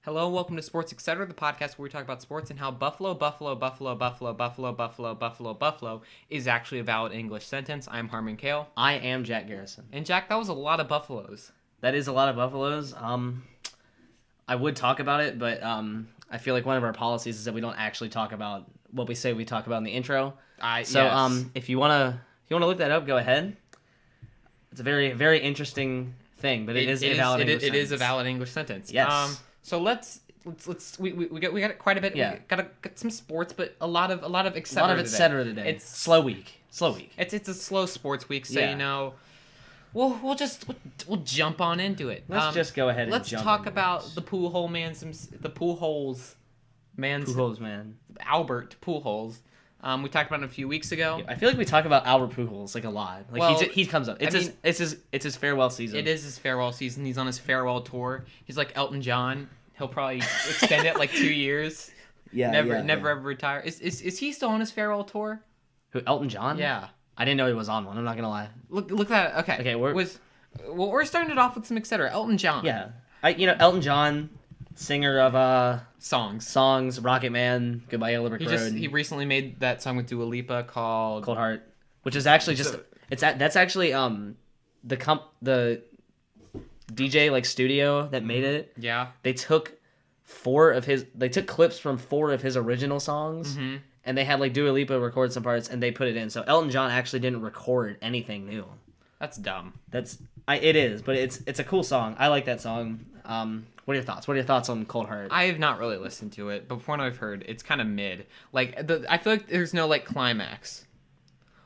Hello and welcome to Sports Etc., the podcast where we talk about sports and how Buffalo is actually a valid English sentence. I'm Harmon, Kahl. I am Jack Garrison. And Jack, that was a lot of Buffaloes. That is a lot of Buffaloes. I would talk about it, but I feel like one of our policies is that we don't actually talk about what we say we talk about in the intro. Yes. If you wanna look that up, go ahead. It's a very, very interesting thing, but it is a valid English sentence. It is a valid English sentence. Yes. So let's we got quite a bit. Yeah. We got some sports, but a lot of etc. A lot of etc. today. It's slow week. It's a slow sports week, so Yeah. we'll jump on into it. Let's just go ahead and let's jump talk into about this. the Pujols man, Albert Pujols. We talked about it a few weeks ago. I feel like we talk about Albert Pujols like a lot. Like Well, he comes up. It's his farewell season. It is his farewell season. He's on his farewell tour. He's like Elton John. He'll probably extend it like 2 years. Never ever retire. Is he still on his farewell tour? Who, Elton John? Yeah. I didn't know he was on one. I'm not gonna lie. Look at that. Okay. We're starting it off with some etc. Elton John. Yeah. Elton John, singer of songs, Rocket Man, Goodbye Yellow Brick Road. He recently made that song with Dua Lipa called Cold Heart, which is actually that's actually the DJ like studio that made it. Yeah. They took clips from 4 of his original songs. Mm-hmm. And they had like Dua Lipa record some parts and they put it in. So Elton John actually didn't record anything new. That's dumb. It is, but it's a cool song. I like that song. What are your thoughts? What are your thoughts on Cold Heart? I have not really listened to it, but from what I've heard, it's kind of mid. Like I feel like there's no like climax.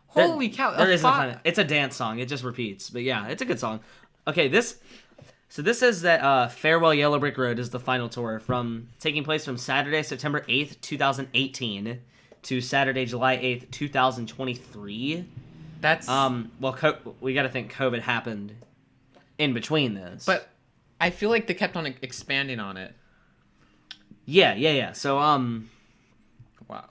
Holy cow! There is no climax. It's a dance song. It just repeats. But yeah, it's a good song. Okay, this says that Farewell Yellow Brick Road is the final tour taking place from Saturday, September 8th, 2018 to Saturday, July 8th, 2023. That's we got to think COVID happened in between this. But I feel like they kept on expanding on it. Yeah. So wow.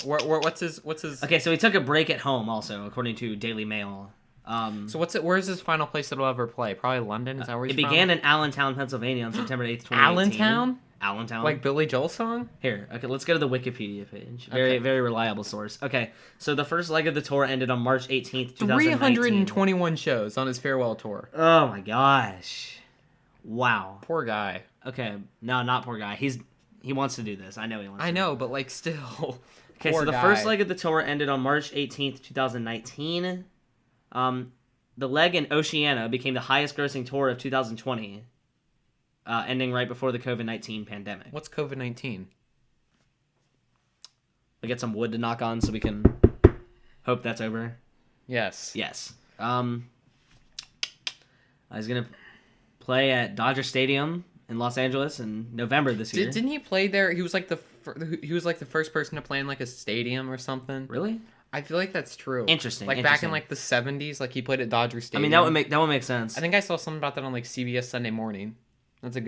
What's his? Okay, so he took a break at home also, according to Daily Mail. So where's his final place that he'll ever play? Probably London. Is that where he's from? It began in Allentown, Pennsylvania on September 8th, 2018. Allentown? Like Billy Joel's song? Here, okay, let's go to the Wikipedia page. Very reliable source. Okay, so the first leg of the tour ended on March 18th, 2019. 321 shows on his farewell tour. Oh my gosh. Wow. Poor guy. Okay, no, not poor guy. He wants to do this. I know he wants to. I know, but like still. Okay, so the first leg of the tour ended on March 18th, 2019. The leg in Oceania became the highest grossing tour of 2020, ending right before the COVID-19 pandemic. What's COVID-19? We get some wood to knock on so we can hope that's over. Yes. Yes. He's going to play at Dodger Stadium in Los Angeles in November this year. Didn't he play there? He was like the first person to play in like a stadium or something. Really? I feel like that's true. Interesting. Back in like the 70s, like he played at Dodger Stadium. I mean, that would make sense. I think I saw something about that on like CBS Sunday Morning. That's a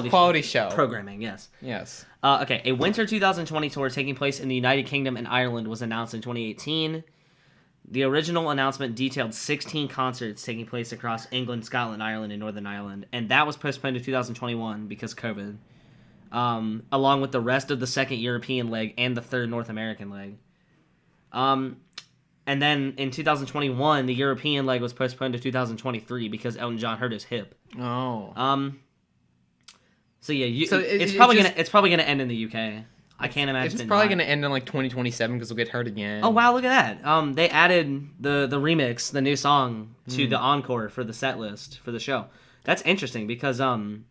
quality show. Programming, yes. Yes. Okay, a winter 2020 tour taking place in the United Kingdom and Ireland was announced in 2018. The original announcement detailed 16 concerts taking place across England, Scotland, Ireland, and Northern Ireland, and that was postponed to 2021 because COVID, along with the rest of the second European leg and the third North American leg. And then in 2021, the European leg was postponed to 2023 because Elton John hurt his hip. Oh. So yeah, it's probably gonna end in the UK. I can't imagine. It's probably gonna end in like 2027 because we'll get hurt again. Oh wow, look at that. They added the remix, the new song, to the encore for the set list for the show. That's interesting because do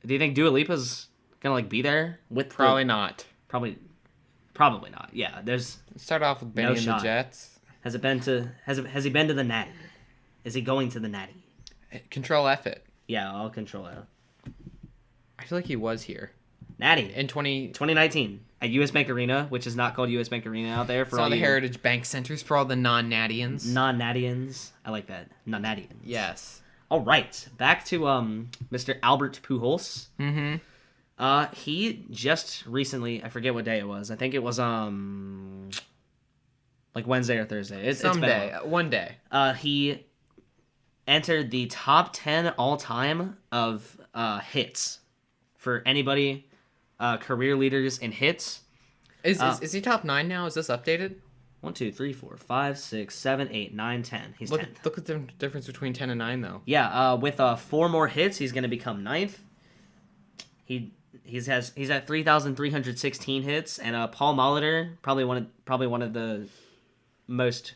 you think Dua Lipa's gonna like be there with? Probably not. Probably not. Yeah, there's. Start off with Benny and the Jets. Has he been to the Natty? Is he going to the Natty? Control F it. Yeah, I'll control it. I feel like he was here. Natty. In 2019 at US Bank Arena, which is not called US Bank Arena out there. For all the Heritage Bank Centers for all the non-Nattians. Non-Nattians. I like that. Non-Nattians. Yes. All right. Back to Mr. Albert Pujols. Mm-hmm. He just recently, I forget what day it was. I think it was like Wednesday or Thursday. One day. He entered the top 10 all time of hits for anybody career leaders in hits. Is he top 9 now? Is this updated? 1, 2, 3, 4, 5, 6, 7, 8, 9, 10. He's 10th. Look at the difference between 10 and 9, though. Yeah, with 4 more hits, he's going to become 9th. He's at 3,316 hits, and Paul Molitor, probably one of the most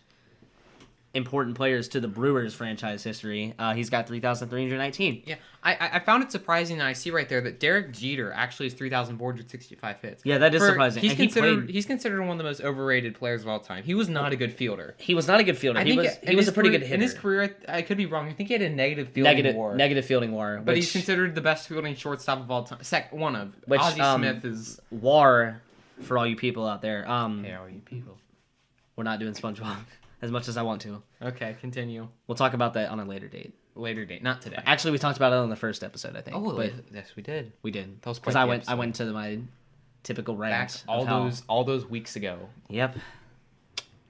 important players to the Brewers franchise history. He's got 3,319. Yeah, I found it surprising that I see right there that Derek Jeter actually has 3,465 hits. Yeah, that is surprising. He's considered one of the most overrated players of all time. He was not a good fielder. He was not a good fielder. He was a pretty good hitter. In his career, I could be wrong. I think he had a negative fielding WAR. Negative fielding WAR. But he's considered the best fielding shortstop of all time. Ozzie Smith is... WAR, for all you people out there. Hey, all you people. We're not doing SpongeBob. As much as I want to. Okay, continue. We'll talk about that on a later date. Not today. Actually, we talked about it on the first episode, I think. Oh, yes, we did. We did. That was because I went to my typical rant. All those weeks ago. Yep.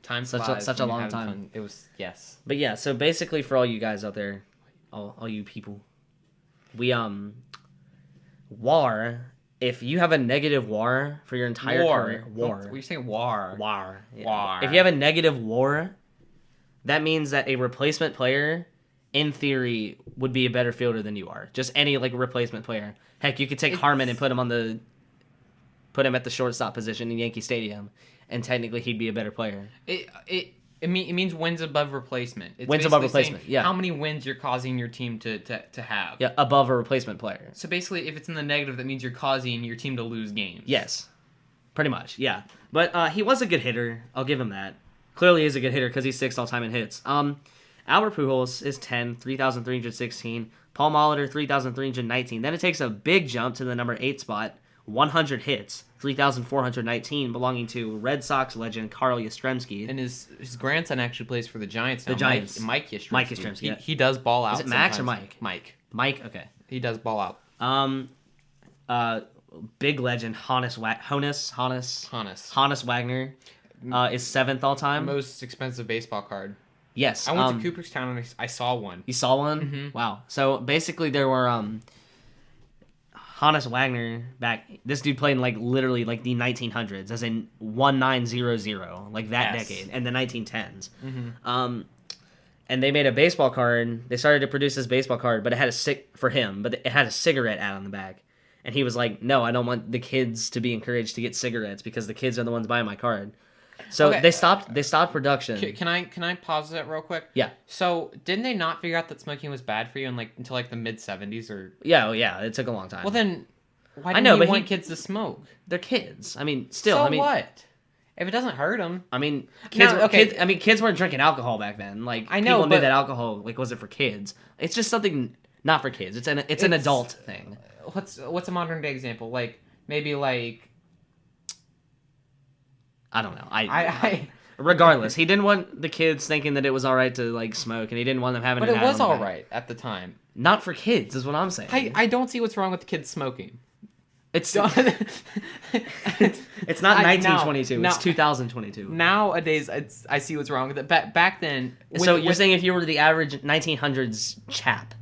Time such a long time. Fun. It was yes. But yeah, so basically for all you guys out there, all you people, we WAR. If you have a negative WAR for your entire career, WAR. You're saying WAR. WAR. Yeah. WAR. If you have a negative WAR, that means that a replacement player, in theory, would be a better fielder than you are. Just any replacement player. Heck, you could take Harmon and put him at the shortstop position in Yankee Stadium, and technically he'd be a better player. It means wins above replacement. It's wins above replacement, yeah. How many wins you're causing your team to have. Yeah, above a replacement player. So basically, if it's in the negative, that means you're causing your team to lose games. Yes, pretty much, yeah. But he was a good hitter. I'll give him that. Clearly is a good hitter because he's 6th all-time in hits. Albert Pujols is 10, 3,316. Paul Molitor, 3,319. Then it takes a big jump to the number 8 spot, 100 hits, 3,419, belonging to Red Sox legend Carl Yastrzemski. And his grandson actually plays for the Giants now. The Giants. Mike Yastrzemski. Mike Yastrzemski, yeah. He does ball out. Is it Max sometimes. or Mike? Mike. Mike, okay. He does ball out. Big legend Hannes Wagner is 7th all time. The most expensive baseball card. Yes. I went to Cooperstown and I saw one. You saw one? Mm-hmm. Wow. So basically there were Hannes Wagner back. This dude played in literally the 1900s, as in 1900, that decade, and the 1910s. Mm-hmm. And they made a baseball card. They started to produce this baseball card, but it had it had a cigarette ad on the back. And he was like, "No, I don't want the kids to be encouraged to get cigarettes because the kids are the ones buying my card." So okay. they stopped production. Can I pause that real quick? Yeah. So didn't they not figure out that smoking was bad for you until the mid 70s or? Yeah. It took a long time. Well then, why didn't you want kids to smoke? They're kids. I mean, still. So what? If it doesn't hurt them. I mean, kids weren't drinking alcohol back then. I know, people knew that alcohol wasn't for kids. It's just something not for kids. It's an adult thing. What's a modern day example? Maybe I don't know. Regardless, he didn't want the kids thinking that it was all right to smoke, and he didn't want them having. But it was all right at the time. Not for kids, is what I'm saying. I don't see what's wrong with the kids smoking. It's not 1922. It's 2022. Nowadays, I see what's wrong with it. Back then. So you're saying if you were the average 1900s chap,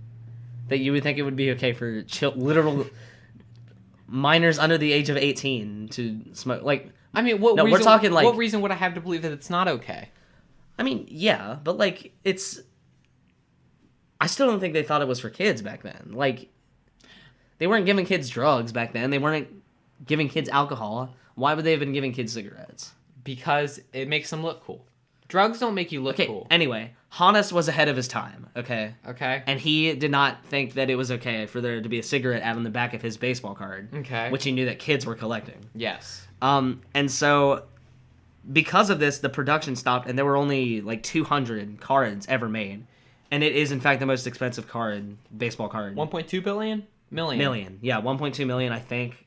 that you would think it would be okay for literal minors under the age of 18 to smoke? I mean, what reason would I have to believe that it's not okay? I mean, yeah, but it's. I still don't think they thought it was for kids back then. They weren't giving kids drugs back then. They weren't giving kids alcohol. Why would they have been giving kids cigarettes? Because it makes them look cool. Drugs don't make you look cool. Anyway, Hannes was ahead of his time, okay? Okay. And he did not think that it was okay for there to be a cigarette ad on the back of his baseball card. Okay. Which he knew that kids were collecting. Yes. And so, because of this, the production stopped, and there were only 200 cards ever made. And it is, in fact, the most expensive baseball card. 1.2 billion? Million. Yeah, 1.2 million, I think.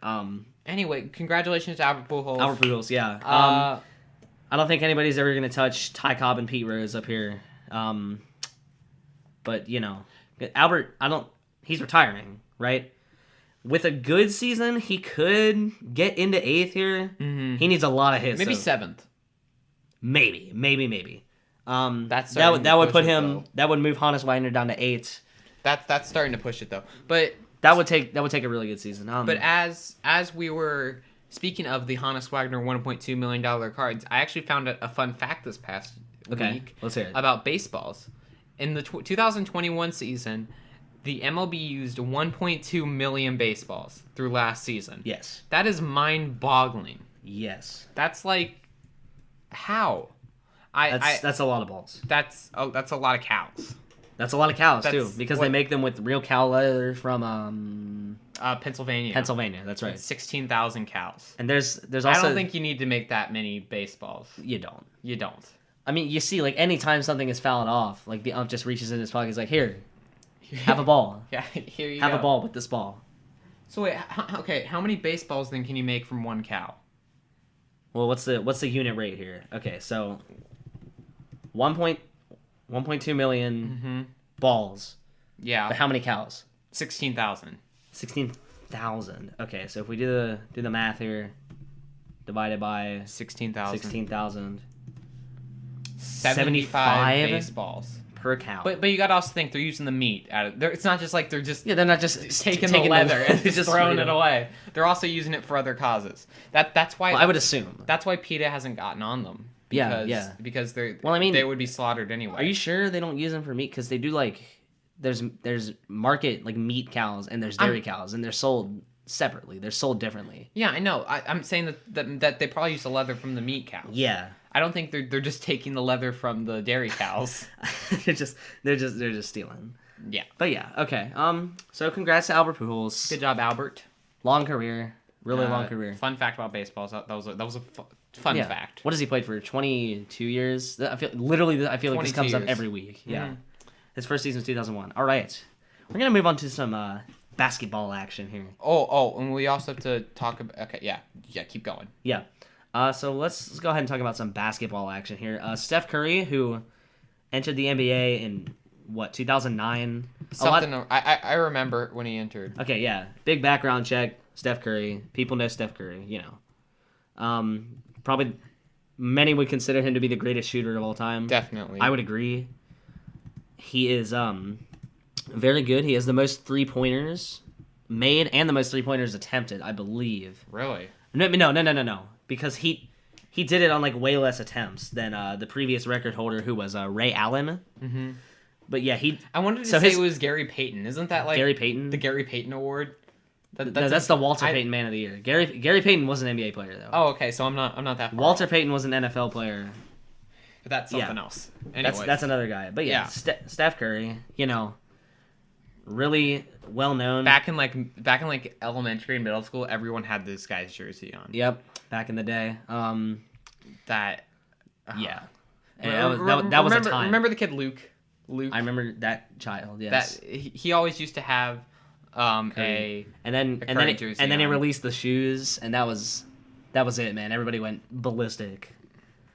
Anyway, congratulations to Albert Pujols. Albert Pujols, yeah. I don't think anybody's ever going to touch Ty Cobb and Pete Rose up here. But, Albert, he's retiring, right? With a good season, he could get into 8th here. Mm-hmm. He needs a lot of hits. Maybe 7th. Maybe. That would would move Hannes Wagner down to 8th. That's starting to push it though. But That would take a really good season. But as we were speaking of the Honus Wagner $1.2 million cards, I actually found a fun fact this past week. Let's hear it. About baseballs. In the 2021 season, the MLB used 1.2 million baseballs through last season. Yes. That is mind-boggling. Yes. That's like, how? That's a lot of balls. That's a lot of cows. That's a lot of cows too, because they make them with real cow leather from Pennsylvania. Pennsylvania, that's right. 16,000 cows. And there's also. I don't think you need to make that many baseballs. You don't. You don't. I mean, you see, like anytime something is fouled off, like the ump just reaches in his pocket, he's like, "Here, have a ball. Yeah, here you have go. a ball with this ball." So wait, okay, how many baseballs then can you make from one cow? Well, what's the unit rate here? Okay, so 1.2 million balls. Yeah. But how many cows? 16,000. 16,000. Okay, so if we do the math here, divided by 16,000. 75 baseballs per cow. But you gotta also think they're using the meat out of. It's not just like they're just they're not just taking the leather and just throwing it away. They're also using it for other causes. That's why I would assume that's why PETA hasn't gotten on them. Because they're they would be slaughtered anyway. Are you sure they don't use them for meat? Because they do like there's market like meat cows and there's dairy cows and they're sold separately. They're sold differently. Yeah, I know. I'm saying that they probably use the leather from the meat cows. Yeah. I don't think they're just taking the leather from the dairy cows. they're just stealing. Yeah. But yeah, okay. So congrats to Albert Pujols. Good job, Albert. Long career. Really long career. Fun fact about baseball. That was a fun fact. What has he played for? 22 years? I feel like this comes up every week. Yeah. Mm-hmm. His first season was 2001. All right. We're going to move on to some basketball action here. Oh, and we also have to talk about... Okay, yeah, keep going. Yeah. So let's go ahead and talk about some basketball action here. Steph Curry, who entered the NBA in, 2009? I remember when he entered. Okay, yeah. Big background check. Steph Curry. People know Steph Curry, you know. Probably many would consider him to be the greatest shooter of all time. Definitely. I would agree. He is very good. He has the most three-pointers made and the most three-pointers attempted, I believe. Really? No. Because he did it on like way less attempts than the previous record holder, who was Ray Allen. Mm-hmm. But yeah, I wanted to say it was Gary Payton. Isn't that like Gary Payton? The Gary Payton Award? That's the Walter Payton Man of the Year. Gary Payton was an NBA player though. Oh, okay. So I'm not that far Walter off. Payton was an NFL player. But that's something else. Anyways. That's another guy. But yeah. Steph Curry, you know, really well known. Back in like elementary and middle school, everyone had this guy's jersey on. Yep. Back in the day. Yeah. And that was a time. Remember the kid Luke? I remember that child. Yes. That he always used to have and then he released the shoes, and that was it, man. Everybody went ballistic.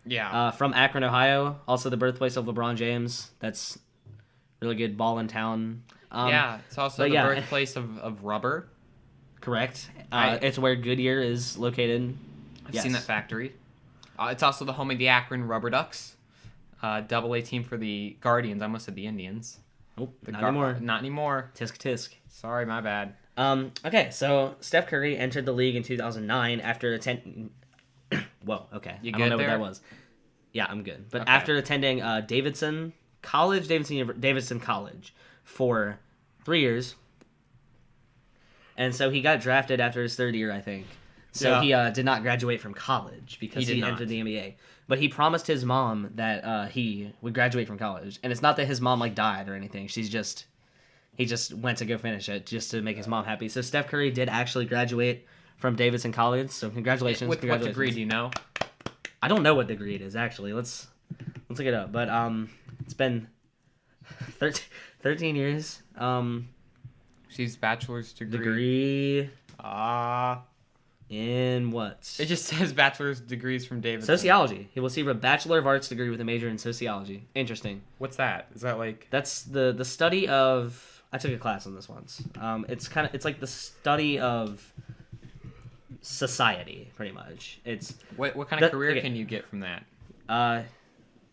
Yeah. From Akron, Ohio, also the birthplace of LeBron James. That's really good ball in town. It's also the birthplace of rubber. Correct. It's where Goodyear is located. I've seen that factory. It's also the home of the Akron Rubber Ducks. AA team for the Guardians. I almost said the Indians. Nope, not anymore. Not anymore. Tisk. Sorry, my bad. Okay, so Steph Curry entered the league in 2009 after attending... Whoa, okay. You I good don't know there? what that was. Yeah, I'm good. But okay. After attending Davidson College for 3 years. And so he got drafted after his third year, I think. So he did not graduate from college because he entered the NBA. But he promised his mom that he would graduate from college. And it's not that his mom died or anything. He just went to go finish it just to make his mom happy. So Steph Curry did actually graduate from Davidson College. So congratulations. What degree do you know? I don't know what degree it is actually. Let's look it up. But it's been 13 years. She's bachelor's degree. In what? It just says bachelor's degrees from Davidson. Sociology. He will receive a Bachelor of Arts degree with a major in sociology. Interesting. What's that? Is that like... That's the study of... I took a class on this once. It's like the study of society, pretty much. It's... What kind of career can you get from that?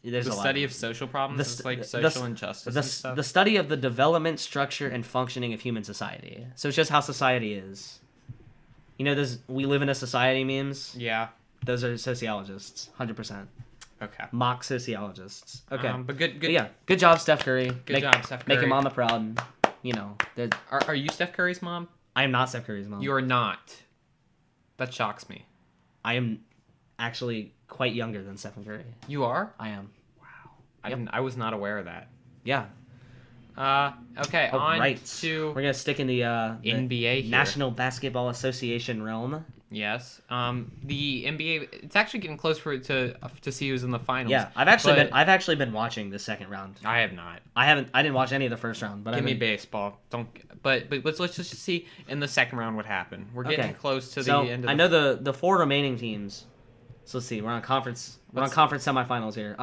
There's the a lot study of social problems, is like social injustice and stuff. The study of the development, structure, and functioning of human society. So it's just how society is. You know, those "we live in a society" memes? Yeah. Those are sociologists, 100%. Okay. Mock sociologists. Okay. But good. But yeah, good job, Steph Curry. Good job, Steph Curry. Make your mama proud. You know. Are you Steph Curry's mom? I am not Steph Curry's mom. You are not. That shocks me. I am actually quite younger than Stephen Curry. You are? I am. Wow. I was not aware of that. Yeah. Okay, We're going to stick in the NBA here. National Basketball Association realm. Yes. The NBA, it's actually getting close to see who's in the finals. Yeah, I've actually been watching the second round. I have not. I didn't watch any of the first round, but Give me baseball. But let's just see in the second round what happened. We're getting close to the end of I know the four remaining teams. So let's see. We're on conference semifinals here.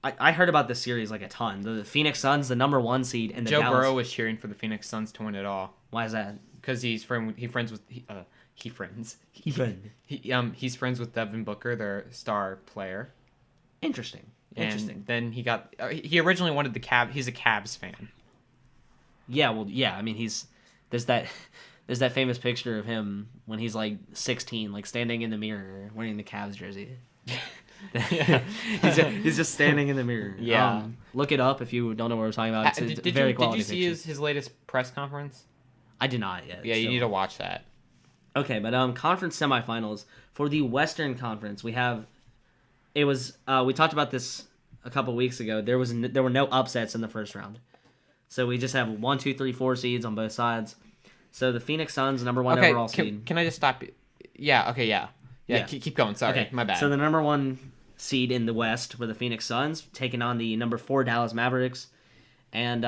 I heard about this series like a ton. The Phoenix Suns, the number 1 seed, and the Joe Dallas... Burrow was cheering for the Phoenix Suns to win it all. Why is that? Because he's friends with Devin Booker, their star player. Interesting. And then he originally wanted the Cavs. He's a Cavs fan. Yeah, well, yeah. I mean, there's that famous picture of him when he's like 16, like standing in the mirror wearing the Cavs jersey. he's just standing in the mirror. Yeah. Look it up if you don't know what we're talking about. It's very quality. Did you see his latest press conference? I did not yet. Yeah, you need to watch that. Okay, but conference semifinals for the Western Conference, we talked about this a couple weeks ago. There were no upsets in the first round, so we just have 1, 2, 3, 4 seeds on both sides. So the Phoenix Suns, number 1 overall seed. Can I just stop you? Yeah. Okay. Yeah. Keep going. Sorry, okay. My bad. So the number 1 seed in the West were the Phoenix Suns, taking on the number 4 Dallas Mavericks, and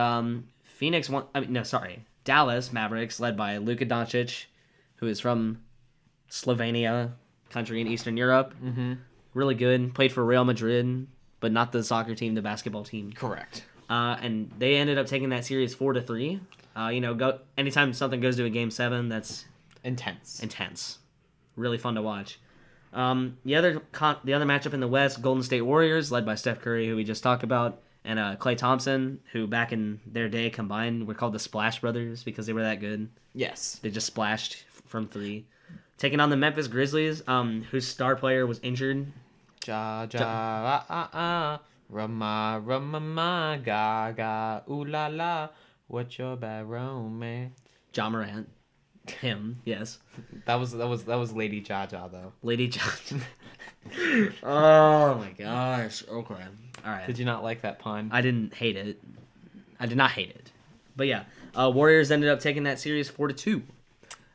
Dallas Mavericks, led by Luka Doncic, who is from Slovenia, country in Eastern Europe. Mm-hmm. Really good. Played for Real Madrid, but not the soccer team, the basketball team. Correct. And they ended up taking that series 4-3. Anytime something goes to a game 7, that's intense. Really fun to watch. The other matchup in the West, Golden State Warriors, led by Steph Curry, who we just talked about, and Klay Thompson, who back in their day combined were called the Splash Brothers because they were that good. Yes. They just splashed from 3. Taking on the Memphis Grizzlies, whose star player was injured. Rama, gaga, ooh la la, what's your bad romance? Ja Morant. Him, yes. That was Lady Jaja though. Lady Jaja. Oh my gosh. Okay. All right. Did you not like that pun? I didn't hate it. I did not hate it. But yeah, Warriors ended up taking that series 4-2.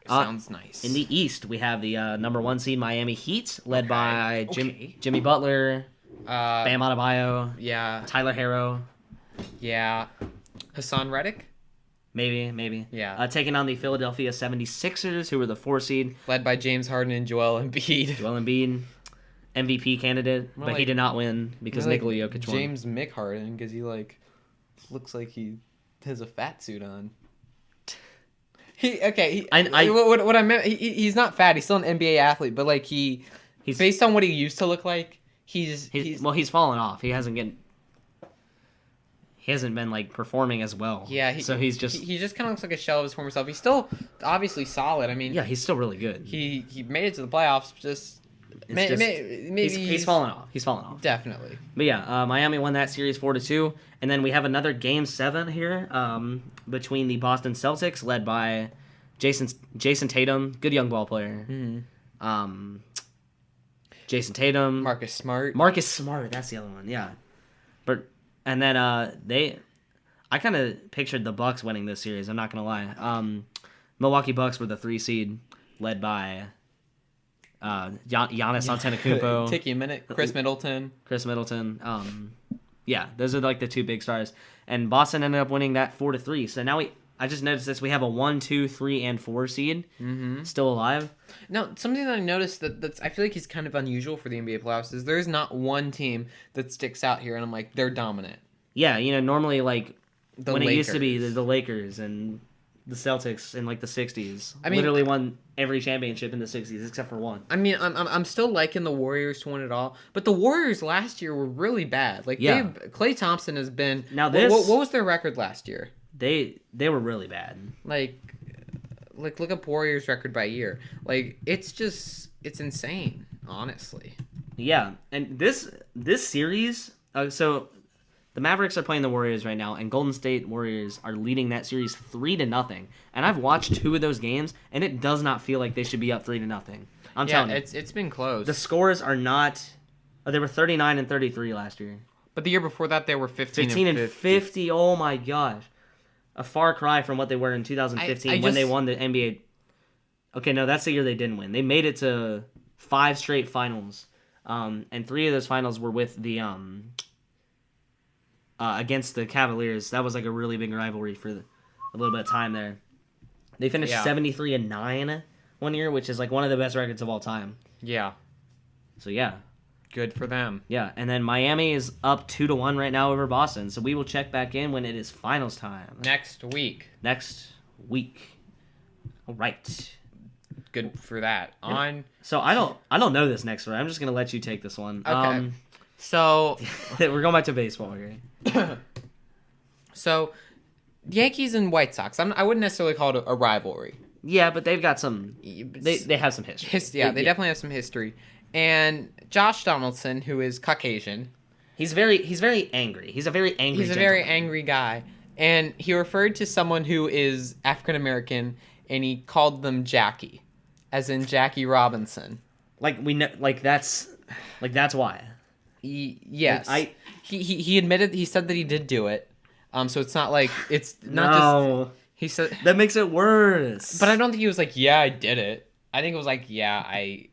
Sounds nice. In the East, we have the number 1 seed Miami Heat, led by Jimmy Butler, Bam Adebayo, Tyler Herro, Hassan Reddick. Maybe. Yeah. Taking on the Philadelphia 76ers, who were the 4 seed. Led by James Harden and Joel Embiid. MVP candidate, but he did not win because Nikola Jokic won. James Mick Harden, because he looks like he has a fat suit on. What I meant, he's not fat. He's still an NBA athlete, but he's based on what he used to look like. He's fallen off. He hasn't been performing as well. Yeah, so he just kind of looks like a shell of his former self. He's still obviously solid. I mean, yeah, he's still really good. He made it to the playoffs. Maybe he's fallen off. He's fallen off. Definitely. But yeah, Miami won that series 4-2, and then we have another Game 7 here between the Boston Celtics, led by Jason Tatum, good young ball player. Mm-hmm. Jason Tatum, Marcus Smart. That's the other one. Yeah, and then I kind of pictured the Bucks winning this series. I'm not gonna lie. Milwaukee Bucks were the 3 seed, led by Giannis Antetokounmpo. Take you a minute. Chris Middleton. Yeah, those are the 2 big stars. And Boston ended up winning that 4-3. So now I just noticed this. We have a 1, 2, 3, and 4 seed still alive. Now, something that I noticed that's I feel like is kind of unusual for the NBA playoffs is there's not one team that sticks out here, and I'm like, they're dominant. Yeah, normally when Lakers. it used to be the Lakers and the Celtics in like the 60s. I mean, literally won every championship in the 60s except for one. I mean, I'm still liking the Warriors to win it all, but the Warriors last year were really bad. Like, Klay Thompson has been. Now this. What was their record last year? They were really bad. Like look up Warriors record by year. Like, it's insane, honestly. Yeah, and this series. So the Mavericks are playing the Warriors right now, and Golden State Warriors are leading that series 3-0. And I've watched 2 of those games, and it does not feel like they should be up 3-0. I'm telling you, it's been close. The scores are not. They were 39 and 33 last year. But the year before that, they were 15 and 50. Oh my gosh, a far cry from what they were in 2015 when they won the NBA. Okay, no, that's the year they didn't win. They made it to 5 straight finals, and 3 of those finals were with the against the Cavaliers. That was like a really big rivalry for a little bit of time there. They finished 73-9 one year, which is like one of the best records of all time. Yeah. So yeah. Good for them. Yeah, and then Miami is up 2-1 right now over Boston. So we will check back in when it is finals time. Next week. All right. Good for that. So I don't know this next one. I'm just gonna let you take this one. Okay. So we're going back to baseball here. So Yankees and White Sox. I wouldn't necessarily call it a rivalry. Yeah, but they've got some. They have some history. They definitely have some history. And Josh Donaldson, who is Caucasian, he's very angry. He's a very angry. He's a very angry guy, and he referred to someone who is African American, and he called them Jackie, as in Jackie Robinson. Like we know, that's why. Yes, he admitted. He said that he did do it. So it's not like it's not just. He said that makes it worse. But I don't think he was like, yeah, I did it. I think it was like, I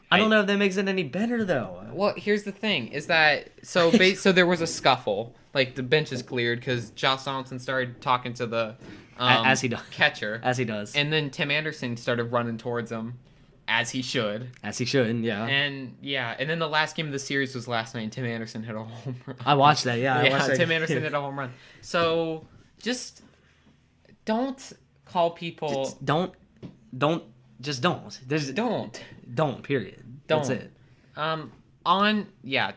don't know if that makes it any better though. Well, here's the thing: is that so there was a scuffle. Like the bench is cleared because Josh Donaldson started talking to the as he does catcher, as he does, and then Tim Anderson started running towards him, as he should, yeah. And then the last game of the series was last night. And Tim Anderson hit a home run. I watched that. Yeah, I watched that. Tim Anderson hit a home run. So just don't call people. Just don't. Don't. Period. Don't. That's it.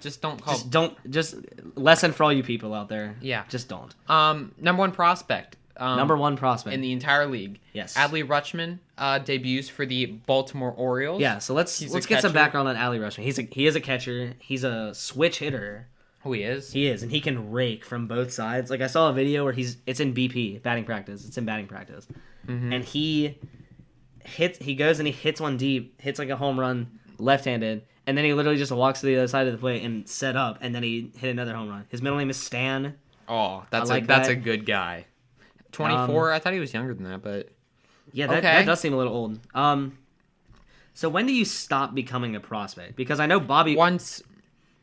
Just don't call. Just lesson for all you people out there. Yeah. Just don't. Number one prospect. Number one prospect in the entire league. Yes. Adley Rutschman debuts for the Baltimore Orioles. Yeah. So let's get some background on Adley Rutschman. He is a catcher. He's a switch hitter. Oh, he is. He is, and he can rake from both sides. Like I saw a video where it's in BP batting practice. Mm-hmm. And he goes and he hits one deep, hits like a home run, left-handed, and then he literally just walks to the other side of the plate and set up, and then he hit another home run. His middle name is Stan. Oh, that's a good guy. 24. I thought he was younger than that, but yeah, that does seem a little old. So when do you stop becoming a prospect? Because I know Bobby once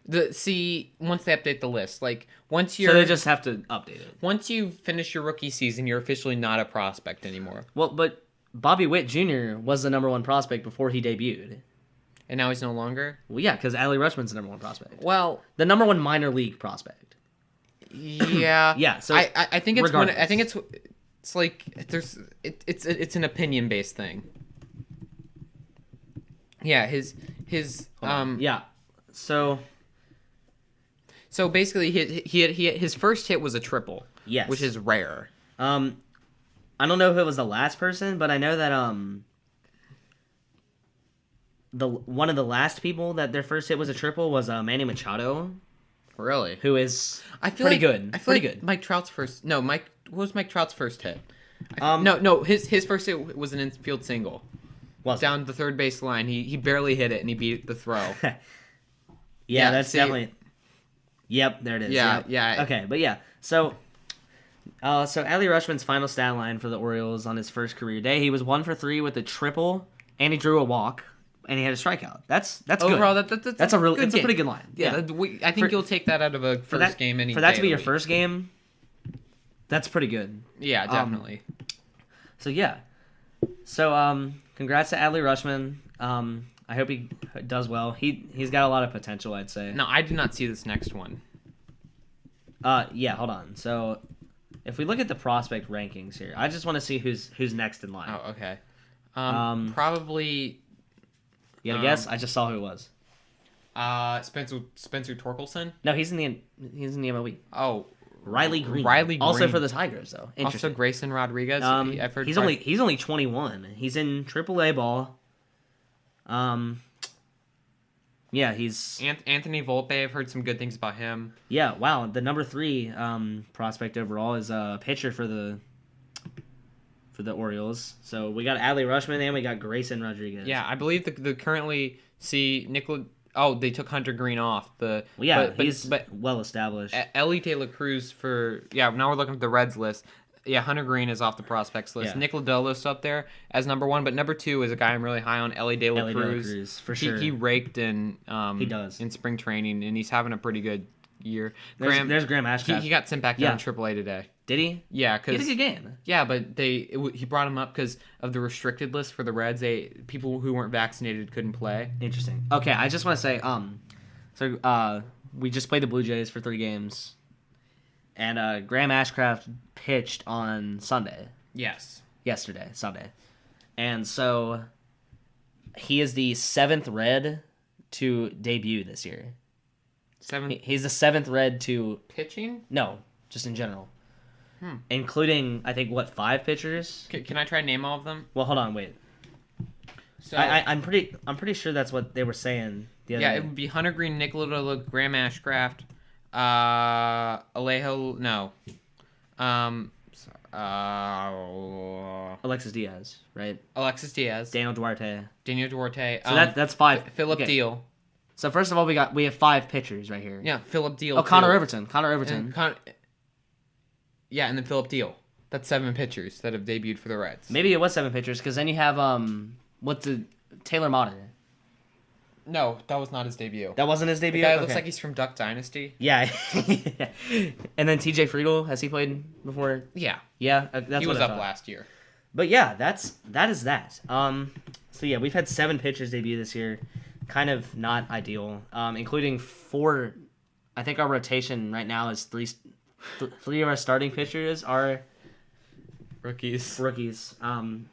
they update the list, like once you're so they just have to update it. Once you finish your rookie season, you're officially not a prospect anymore. Well, but Bobby Witt Jr. was the number one prospect before he debuted. And now he's no longer? Well, yeah, because Adley Rutschman's the number one prospect. Well, the number one minor league prospect. Yeah. Yeah, so I think it's one, I think it's like it's an opinion based thing. Yeah, his yeah. So basically his first hit was a triple. Yes. Which is rare. I don't know if it was the last person, but I know that one of the last people that their first hit was a triple was Manny Machado. Really? Who is pretty good. I feel pretty good. Mike Trout's first. No, what was Mike Trout's first hit? His first hit was an infield single. Down the third base line. He barely hit it and he beat the throw. yeah, that's definitely. Yep, there it is. Yeah. Okay, but yeah, so Adley Rutschman's final stat line for the Orioles on his first career day, he was 1 for 3 with a triple, and he drew a walk, and he had a strikeout. That's overall good. That's a pretty good line. Yeah, I think you'll take that out of a first game any day. For that to be your first game, that's pretty good. Yeah, definitely. So yeah, congrats to Adley Rutschman. I hope he does well. He's got a lot of potential, I'd say. No, I did not see this next one. Yeah, hold on. So if we look at the prospect rankings here, I just want to see who's next in line. Oh, okay. Probably. You got a guess? I just saw who it was. Spencer Torkelson. No, he's in the MLB. Oh, Riley Green. Riley Green. Also for the Tigers, though. Interesting. Also Grayson Rodriguez. I've heard he's only 21. He's in AAA ball. Yeah, he's Anthony Volpe. I've heard some good things about him. Yeah, wow. The number 3 prospect overall is a pitcher for the Orioles. So we got Adley Rutschman and we got Grayson Rodriguez. Yeah, I believe the currently Nicola. Oh, they took Hunter Green off. He's well established. Ellie Taylor Cruz now we're looking at the Reds list. Yeah, Hunter Green is off the prospects list. Yeah. Nick Lodolo's up there as number 1, but number 2 is a guy I'm really high on, Ellie De La Cruz. For sure. He raked in. He does in spring training, and he's having a pretty good year. There's Graham Ashcraft. He got sent back down to AAA today. Did he? Yeah, he had a good game. Yeah, but he brought him up because of the restricted list for the Reds. People who weren't vaccinated couldn't play. Interesting. Okay, I just want to say, we just played the Blue Jays for 3 games. And Graham Ashcraft pitched on Sunday. Yes. Yesterday, Sunday. And so he is the 7th Red to debut this year. 7th? He's the 7th Red to... Pitching? No, just in general. Including, I think, 5 pitchers? Can I try to name all of them? Well, hold on, wait. So I'm pretty sure that's what they were saying the other day. Yeah, it would be Hunter Green, Nick Lodolo, Graham Ashcraft... Alejo, no. Alexis Diaz, right? Alexis Diaz. Daniel Duarte. So that's 5. Philip Deal. So first of all, we have 5 pitchers right here. Yeah, Philip Deal. Oh, Connor Overton. Yeah, and then Philip Deal. That's 7 pitchers that have debuted for the Reds. Maybe it was 7 pitchers because then you have Taylor Motter. No, that was not his debut. That wasn't his debut? The guy looks like he's from Duck Dynasty. Yeah. And then TJ Friedel, has he played before? Yeah. Yeah, that's he was up last year. But yeah, that is that. So yeah, we've had 7 pitchers debut this year. Kind of not ideal. Including 4. I think our rotation right now is 3 of our starting pitchers are rookies. And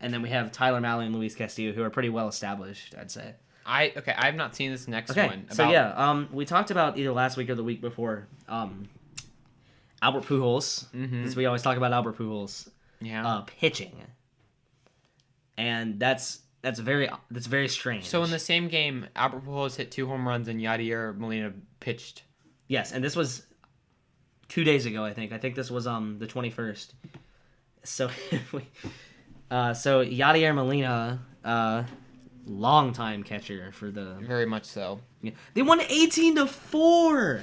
then we have Tyler Mahle and Luis Castillo, who are pretty well established, I'd say. I have not seen this next one. So yeah, we talked about either last week or the week before Albert Pujols. Because we always talk about Albert Pujols. Yeah. Pitching. And that's very strange. So in the same game, Albert Pujols hit 2 home runs and Yadier Molina pitched. Yes, and this was 2 days ago, I think. I think this was the 21st. So Yadier Molina, long-time catcher for the... Very much so. Yeah. They won 18-4!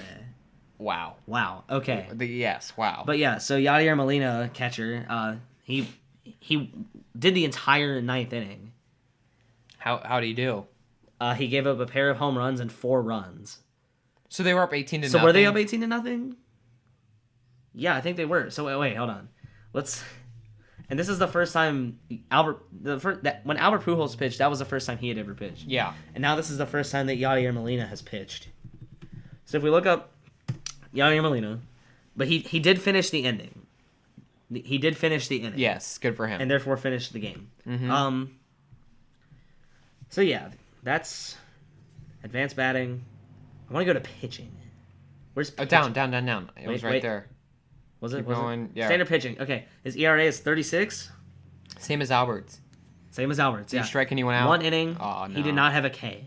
Wow. Okay. Yes, wow. But yeah, so Yadier Molina, catcher, he did the entire 9th inning. How do you do? He gave up a pair of home runs and 4 runs. So they were up 18-0. So were they up 18-0? Yeah, I think they were. So wait, hold on. And this is the first time when Albert Pujols pitched, that was the first time he had ever pitched. Yeah. And now this is the first time that Yadier Molina has pitched. So if we look up Yadier Molina, but he did finish the inning. He did finish the inning. Yes, good for him. And therefore finished the game. Mm-hmm. So yeah, that's advanced batting. I want to go to pitching. Where's pitching? Down. It was right there. Was it? Yeah. Standard pitching. Okay. His ERA is 36. Same as Albert's. Did he strike anyone out? 1 inning. Oh, no. He did not have a K.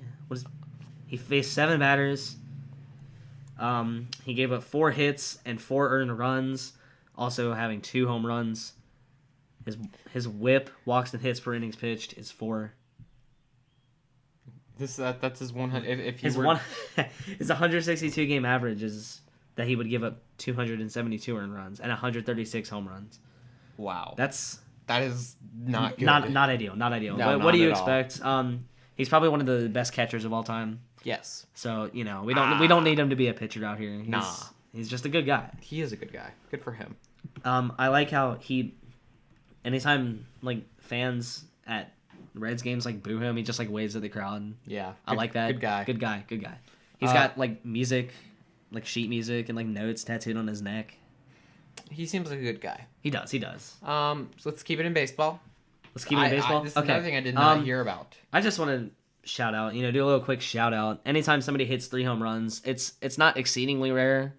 He faced 7 batters. He gave up 4 hits and 4 earned runs, also having 2 home runs. His WHIP, walks and hits per innings pitched, is 4. That's his 100. His 162 game average is that he would give up 272 earned runs and 136 home runs. Wow. That is not good. Not ideal. No, what do you all. expect? He's probably one of the best catchers of all time. Yes. So, we don't need him to be a pitcher out here. He's just a good guy. He is a good guy. Good for him. I like how anytime fans at Reds games boo him, he just waves at the crowd. Yeah. I like that. Good guy. Good guy. He's got music, sheet music and notes tattooed on his neck. He seems like a good guy. He does. So let's keep it in baseball. This is another thing I did not hear about. I just want to shout out, do a little quick shout out. Anytime somebody hits 3 home runs, it's not exceedingly rare,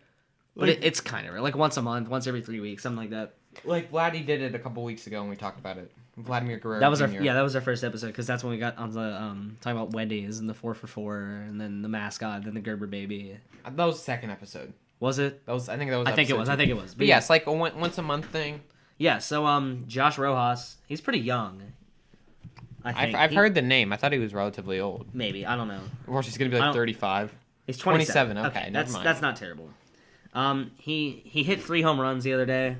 but it's kind of rare. Like once a month, once every 3 weeks, something like that. Like Vladdy did it a couple weeks ago and we talked about it. Vladimir Guerrero. That was Jr. that was our first episode because that's when we got on the talking about Wendy's and the 4 for 4 and then the mascot, then the Gerber baby. That was the second episode. Was it? I think it was. I think it was. But yeah, it's like a once a month thing. Yeah. So Josh Rojas, he's pretty young. I've heard the name. I thought he was relatively old. Maybe, I don't know. Of course, he's gonna be like 35. He's 27. Okay, never mind. That's not terrible. He hit 3 home runs the other day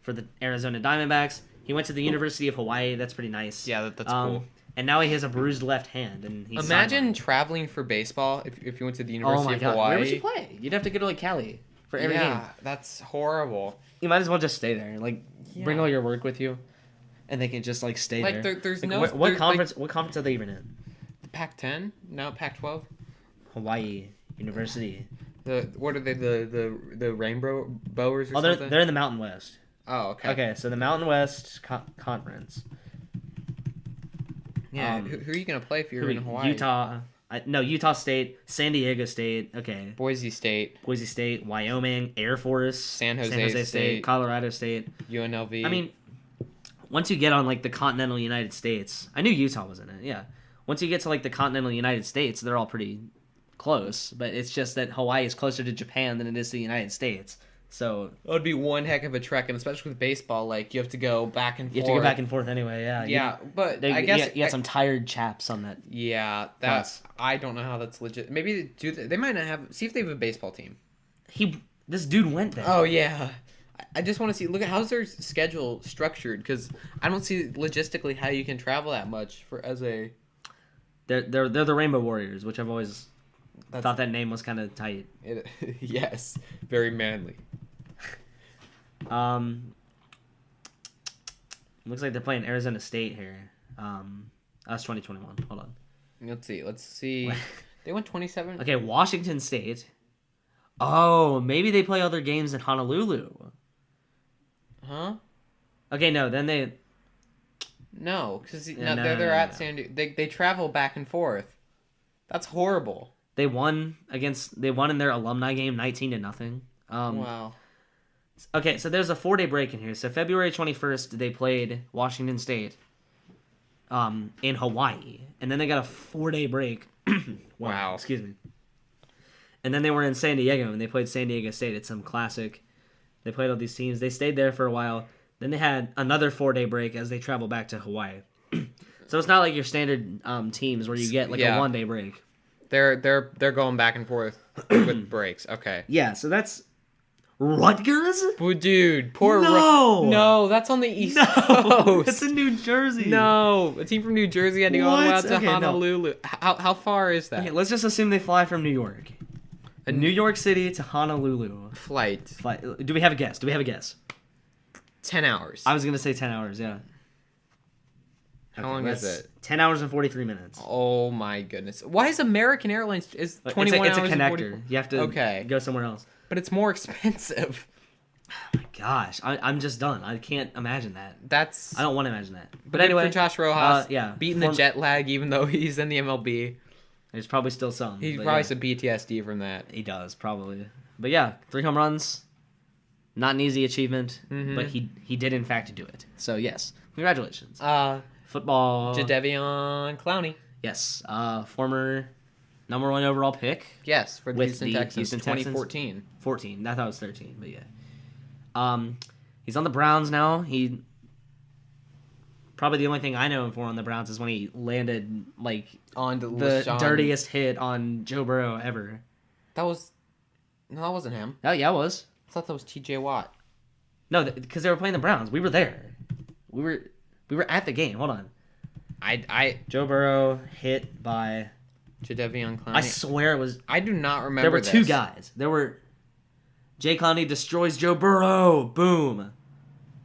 for the Arizona Diamondbacks. He went to the University of Hawaii. That's pretty nice. Yeah, that's cool. And now he has a bruised left hand. And he's imagine traveling for baseball if you went to the University of Hawaii. Where would you play? You'd have to go to like Cali for every game. Yeah, that's horrible. You might as well just stay there. Like bring all your work with you, and they can just like stay there. Like there's like, no what conference? What conference are they even in? The Pac-10? No, Pac-12. Hawaii University. What are they? The Rainbow Bowers or something? They're in the Mountain West. Oh, okay. Okay, so the Mountain West Conference. Yeah, who are you gonna play if you're in Hawaii? Utah State, San Diego State. Okay. Boise State, Wyoming, Air Force, San Jose State, Colorado State, UNLV. I mean, once you get on like the continental United States, I knew Utah was in it. Yeah. Once you get to like the continental United States, they're all pretty close. But it's just that Hawaii is closer to Japan than it is to the United States. So it would be one heck of a trek, and especially with baseball, like you have to go back and forth. You have to go back and forth anyway, yeah. Yeah, but I guess you got some tired chaps on that. Yeah, that's I don't know how that's legit. Maybe they might not have. See if they have a baseball team. This dude went there. Oh yeah, I just want to see. Look at how's their schedule structured because I don't see logistically how you can travel that much as a. They're the Rainbow Warriors, which I've always thought that name was kind of tight. Yes, very manly. Looks like they're playing Arizona State here. That's 2021. Hold on. Let's see. They went 27. Okay, Washington State. Oh, maybe they play other games in Honolulu. Huh? Okay, no. Then they. No, because they're at San Diego. They travel back and forth. That's horrible. They won in their alumni game 19-0. Wow. Okay, so there's a 4-day break in here. So February 21st, they played Washington State in Hawaii. And then they got a 4-day break. Wow. Excuse me. And then they were in San Diego, and they played San Diego State. It's some classic. They played all these teams. They stayed there for a while. Then they had another 4-day break as they travel back to Hawaii. So it's not like your standard teams where you get like a 1-day break. They're going back and forth with breaks. Okay. Yeah, so that's Rutgers? Dude, No, that's on the East Coast. It's in New Jersey. No, a team from New Jersey had to go all the way out to Honolulu. No. How far is that? Okay, let's just assume they fly from New York. New York City to Honolulu. Flight. Do we have a guess? 10 hours. I was going to say 10 hours, yeah. How long is it? 10 hours and 43 minutes. Oh my goodness. Why is American Airlines 21 it's hours? It's a connector. You have to go somewhere else. But it's more expensive. Oh my gosh. I'm just done. I can't imagine that. I don't want to imagine that. But anyway, for Josh Rojas, beating the jet lag even though he's in the MLB. There's probably still some. He probably has some PTSD from that. He does, probably. But yeah, 3 home runs. Not an easy achievement, but he did in fact do it. So yes, congratulations. Football. Jadeveon Clowney. Yes, former number 1 overall pick. Yes, for the Houston Texans, 2014. 14. I thought it was 13, but yeah. He's on the Browns now. He probably the only thing I know him for on the Browns is when he landed like on the dirtiest hit on Joe Burrow ever. That wasn't him. Oh yeah, it was. I thought that was T.J. Watt. No, because they were playing the Browns. We were there. We were at the game. Hold on. Joe Burrow hit by Jadeveon Clowney. I swear it was. I do not remember. There were 2 guys. There were. Jay Clowney destroys Joe Burrow. Boom.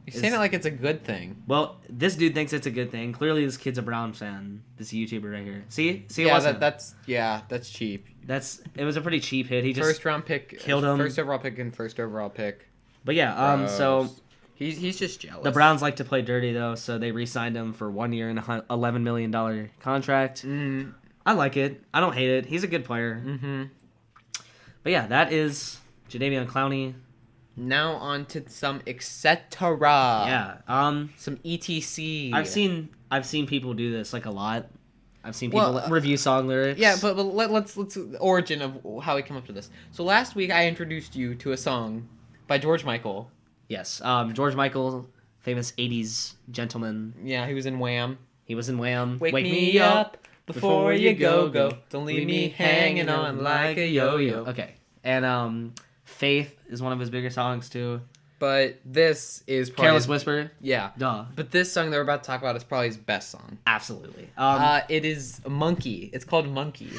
You're saying it like it's a good thing. Well, this dude thinks it's a good thing. Clearly, this kid's a Brown fan. This YouTuber right here. See, it wasn't. That's cheap. It was a pretty cheap hit. He just first round pick, killed him. First overall pick and first overall pick. But yeah, so he's just jealous. The Browns like to play dirty though, so they re-signed him for 1 year and $11 million contract. Mm-hmm. I like it. I don't hate it. He's a good player. Mm-hmm. But yeah, that is Jadeveon Clowney. Now on to some etc. Yeah. Some etc. I've seen people do this like a lot. I've seen people review song lyrics. Yeah, but let's origin of how we come up to this. So last week I introduced you to a song by George Michael. Yes. George Michael, famous 80s gentleman. Yeah, he was in Wham. Wake me up before you go. Don't leave me hanging on like a yo-yo. Okay. And Faith is one of his bigger songs too. But this is probably Careless Whisper. Yeah. Duh. But this song that we're about to talk about is probably his best song. Absolutely. It is Monkey. It's called Monkey.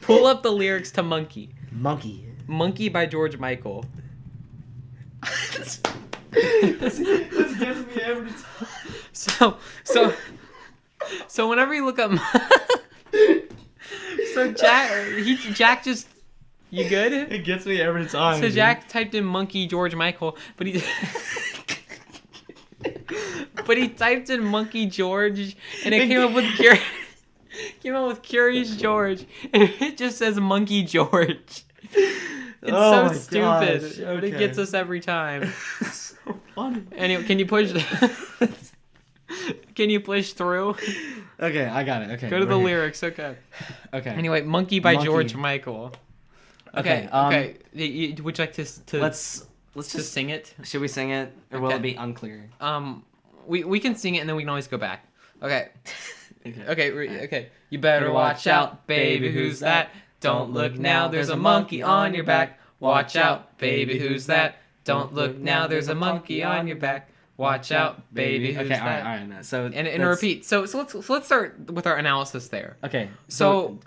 Pull up the lyrics to Monkey. Monkey by George Michael. This gets me every time. So whenever you look up so Jack just you good? It gets me every time. So Jack typed in Monkey George Michael, but he typed in Monkey George and it came up with Curious George and it just says Monkey George. It's so stupid, gosh. but it gets us every time. It's so funny. Anyway, can you push through? Okay, I got it. Okay. Go to the lyrics. Okay. Anyway, Monkey by George Michael. Okay. Would you like to let's just sing it? Should we sing it or will it be unclear? We can sing it and then we can always go back. Okay. Okay. You better watch out, baby. Who's that? Don't look now. There's a monkey on your back. Watch out, baby. Who's that? Don't look now. There's a monkey on your back. Watch out, baby. Who's that? All right. No. So and repeat. So let's start with our analysis there. Okay. So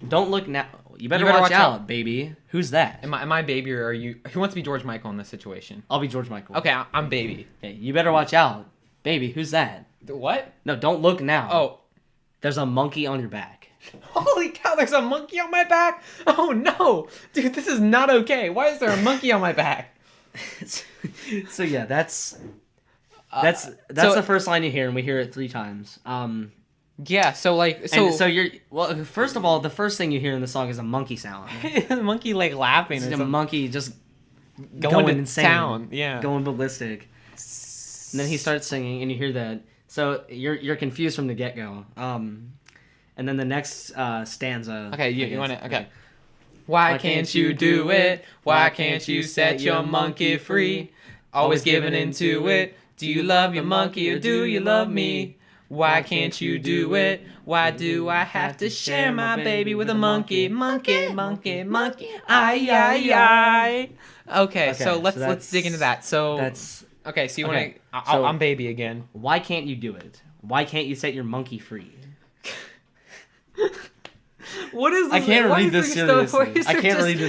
don't look now. You better watch out, baby. Who's that? Am I baby or are you? Who wants to be George Michael in this situation? I'll be George Michael. Okay, I'm baby. Okay, you better watch out, baby. Who's that? What? No, don't look now. Oh, there's a monkey on your back. Holy cow! There's a monkey on my back. Oh no, dude, this is not okay. Why is there a monkey on my back? So yeah, that's the first line you hear, and we hear it 3 times. Yeah, so you're first of all, the first thing you hear in the song is a monkey sound. A monkey like laughing. It's a monkey just going insane, town. Yeah, going ballistic. And then he starts singing, and you hear that. So you're confused from the get go. And then the next stanza. Okay, you want to? Okay. Why can't you do it? Why can't you set your monkey free? Always giving into it. Do you love your monkey or do you love me? Why can't you do it? Why do I have to share my baby with a monkey? Monkey. Ay. Okay, so let's dig into that. So that's okay. So you want to? I'm baby again. Why can't you do it? Why can't you set your monkey free? What is this? I can't read this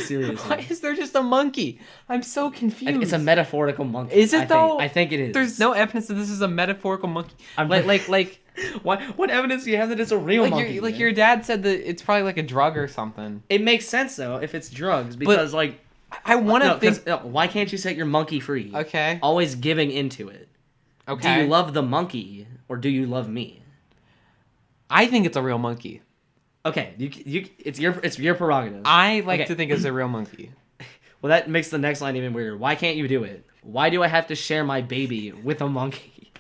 seriously. Why is there just a monkey? I'm so confused. It's a metaphorical monkey. Is it though? I think it is. There's no evidence that this is a metaphorical monkey. What evidence do you have that it's a real monkey? Your dad said that it's probably like a drug or something. It makes sense though if it's drugs because I want to think. Why can't you set your monkey free? Okay. Always giving into it. Okay. Do you love the monkey or do you love me? I think it's a real monkey. Okay, it's your prerogative. I like to think it's a real monkey. Well, that makes the next line even weirder. Why can't you do it? Why do I have to share my baby with a monkey?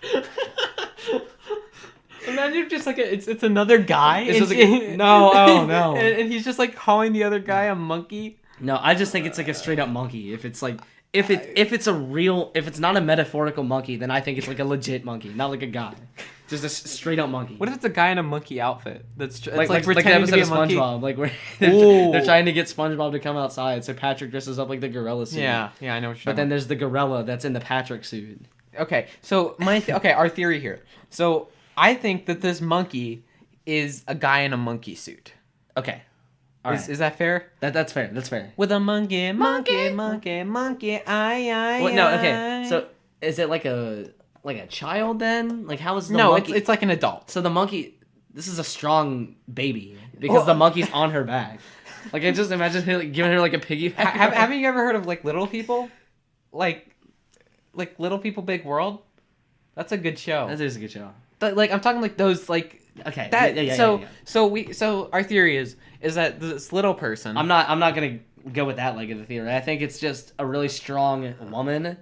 Imagine just like it's another guy. No. And he's just like calling the other guy a monkey. No, I just think it's like a straight up monkey. If it's like if it's not a metaphorical monkey, then I think it's like a legit monkey, not like a guy. Just a straight up monkey. What if it's a guy in a monkey outfit? That's like pretending to be a monkey. SpongeBob, like where they're trying to get SpongeBob to come outside, so Patrick dresses up like the gorilla suit. Yeah, I know what you're talking But then there's the gorilla that's in the Patrick suit. Okay, so our theory here. So I think that this monkey is a guy in a monkey suit. Okay. Is that fair? That's fair. That's fair. With a monkey, aye. Well, no, okay. So is it like a child then? Like how is the monkey? monkey? No, it's like an adult. So the monkey this is a strong baby because the monkey's on her back. Like, I just imagine him, like, giving her like a piggyback. Haven't you ever heard of like Little People? Like Little People Big World? That's a good show. That is a good show. But, like, I'm talking like those like Okay. that. Yeah. So our theory is that this little person. I'm not gonna go with that leg of the theory. I think it's just a really strong woman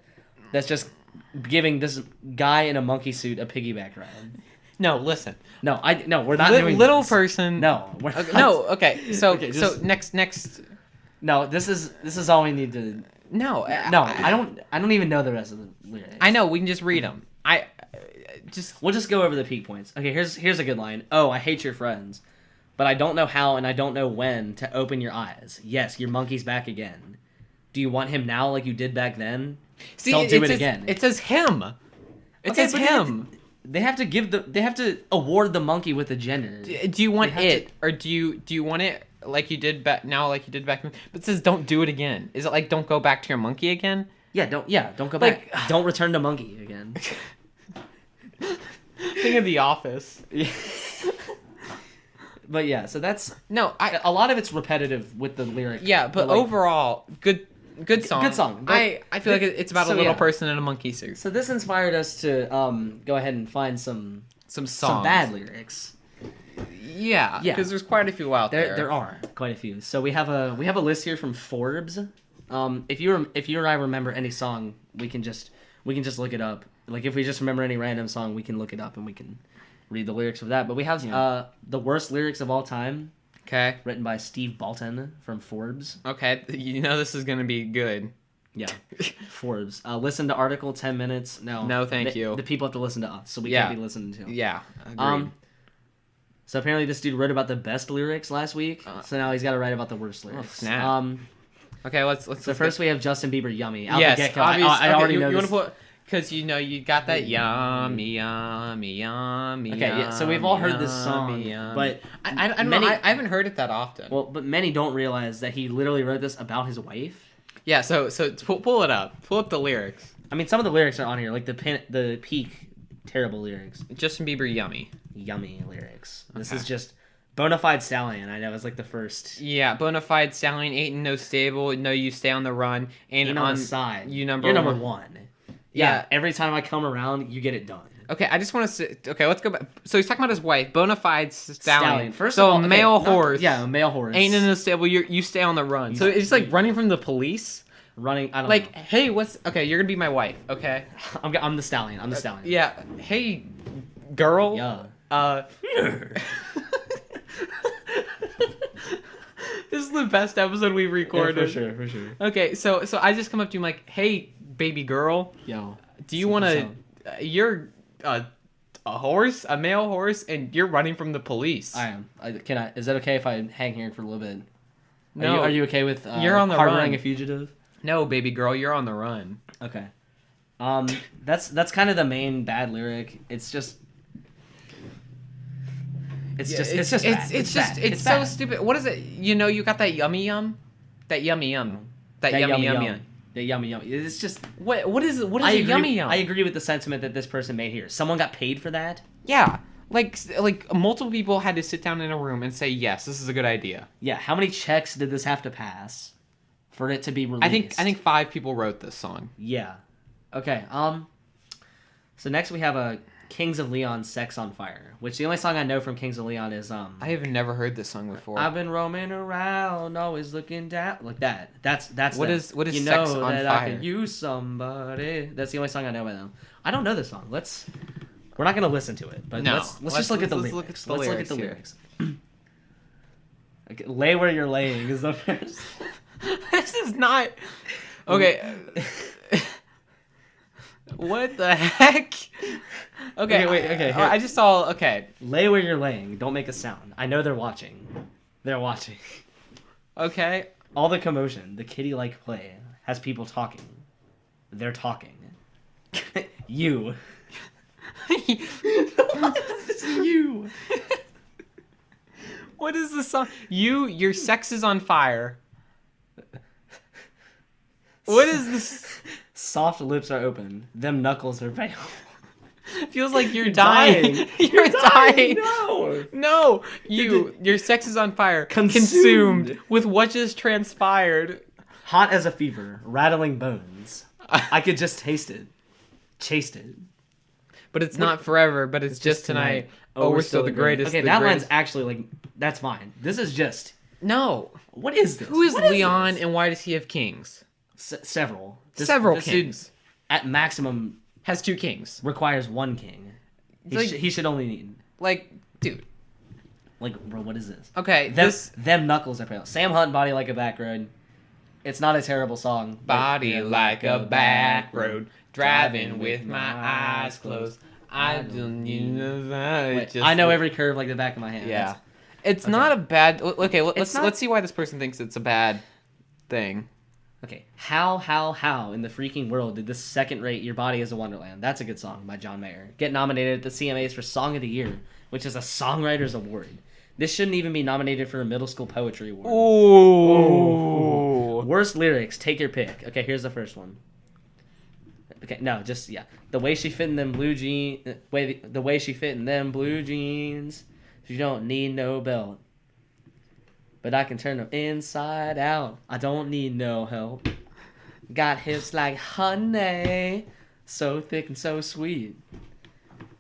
that's just giving this guy in a monkey suit a piggyback ride. No, listen. No, we're not doing little this. person. No, we're not. No. Okay. So Okay, so next. No, this is all we need to. No. I don't even know the rest of the lyrics. I know. We can just read them. We'll just go over the peak points. Okay, here's a good line. Oh, I hate your friends, but I don't know how and I don't know when to open your eyes. Yes, your monkey's back again. Do you want him now like you did back then? See, don't do it again. It says him. It says him. They have to award the monkey with a gender. Do you want it or do you want it like you did back then? But it says don't do it again. Is it like don't go back to your monkey again? Yeah, don't go back. Don't return to monkey again. Think of The Office. Yeah. But yeah, so that's a lot of it's repetitive with the lyric. Yeah, but like, overall, good song. Good song. I feel like it's about a little person in a monkey suit. So this inspired us to go ahead and find some bad lyrics. Yeah, because there's quite a few out there. There are quite a few. So we have a list here from Forbes. If you or I remember any song, we can just look it up. Like if we just remember any random song, we can look it up and we can read the lyrics of that. But we have the worst lyrics of all time. Okay. Written by Steve Bolton from Forbes. Okay, you know this is gonna be good. Yeah. Forbes. Listen to article 10 minutes. No, thank you. The people have to listen to us, so we can't be listening to. Yeah. Agreed. So apparently this dude wrote about the best lyrics last week. So now he's got to write about the worst lyrics. Oh, snap. Okay, let's. So first we have Justin Bieber, "Yummy." Yes, obviously. I already know you this. Want to put because you got that yummy. Okay, yeah. So we've all heard this song, but I don't know. I haven't heard it that often. Well, but many don't realize that he literally wrote this about his wife. Yeah. So pull it up. Pull up the lyrics. I mean, some of the lyrics are on here, like the peak terrible lyrics. Justin Bieber, yummy lyrics. This is just Bonafide Stallion. I know it's like the first. Yeah, Bonafide Stallion, ain't no stable. No, you stay on the run. And on the side. You're number one. Yeah, every time I come around, you get it done. Okay, I just want to say. Okay, let's go back. So he's talking about his wife, Bonafide Stallion. First of all, okay, male horse. Yeah, a male horse. Ain't in the stable. You stay on the run. So it's like running from the police. Running. I don't like, know. Hey, okay? You're gonna be my wife. Okay. I'm the stallion. I'm the stallion. Yeah. Hey, girl. Yeah. This is the best episode we've recorded. Yeah, for sure. Okay, so I just come up to him like, hey, baby girl. Yo. Do you want to? You're a horse, a male horse, and you're running from the police. I am. Is that okay if I hang here for a little bit? No. Are you okay with you're on the harboring run. A fugitive? No, baby girl, you're on the run. Okay. That's kind of the main bad lyric. It's just It's so stupid. What is it? You got that yummy yum. That yummy yum. The yummy yum. It's just what is a yummy yum? I agree with the sentiment that this person made here. Someone got paid for that. Yeah, like multiple people had to sit down in a room and say yes, this is a good idea. Yeah, how many checks did this have to pass for it to be released? I think 5 people wrote this song. Yeah. Okay. So next we have a Kings of Leon, "Sex on Fire," which the only song I know from Kings of Leon is I have never heard this song before. I've been roaming around, always looking down, like that. That's what is Sex on Fire? I could use somebody. That's the only song I know by them. I don't know this song. We're not gonna listen to it, but let's just look at the lyrics. Let's look at the lyrics. Okay, "Lay where you're laying" is the first. This is not okay. What the heck? Okay, wait. Okay, here. I just saw. Okay, "Lay where you're laying. Don't make a sound. I know they're watching. They're watching." Okay. "All the commotion, the kitty-like play, has people talking. They're talking. You." This is you. What is the song? Your sex is on fire. What is this? "Soft lips are open. Them knuckles are pale." Feels like you're dying. You're dying. No. No, your sex is on fire. Consumed. With what just transpired. Hot as a fever, rattling bones. I could just taste it. Chased it. But it's not forever, but it's just tonight. Oh, we're still the greatest. Okay, that line's actually, like, that's fine. This is just... No. What is this? Who is Leon, and why does he have kings? Several. Several this kings. Dude, at maximum... Has 2 kings. Requires 1 king. He should only need... Like, dude. Like, bro, what is this? Okay, them knuckles are pale. Sam Hunt, Body Like a Back Road. It's not a terrible song. Body like a back road, driving with my eyes closed. I don't need I know every curve like the back of my hand. Yeah. It's not a bad... Okay, let's see why this person thinks it's a bad thing. Okay, how in the freaking world did this second-rate Your Body is a Wonderland? That's a good song by John Mayer. Get nominated at the CMAs for Song of the Year, which is a songwriter's award. This shouldn't even be nominated for a middle school poetry award. Ooh. Worst lyrics, take your pick. Okay, here's the first one. Okay, no, just, yeah. The way she fit in them blue jeans, the way she fit in them blue jeans, she don't need no belt. But I can turn them inside out. I don't need no help. Got hips like honey, so thick and so sweet.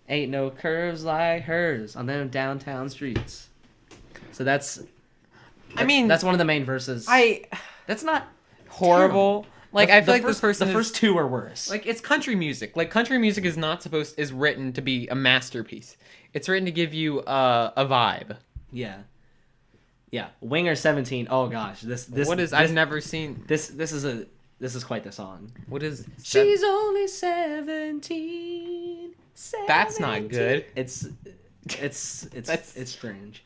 Ain't no curves like hers on them downtown streets. So that's that's one of the main verses. That's not horrible. Terrible. Like, I feel like this person... The first 2 are worse. Like, it's country music. Like, country music is written to be a masterpiece. It's written to give you a vibe. Yeah. Yeah. Winger 17. Oh gosh. I've never seen... This is quite the song. What is... She's only 17. That's not good. It's strange.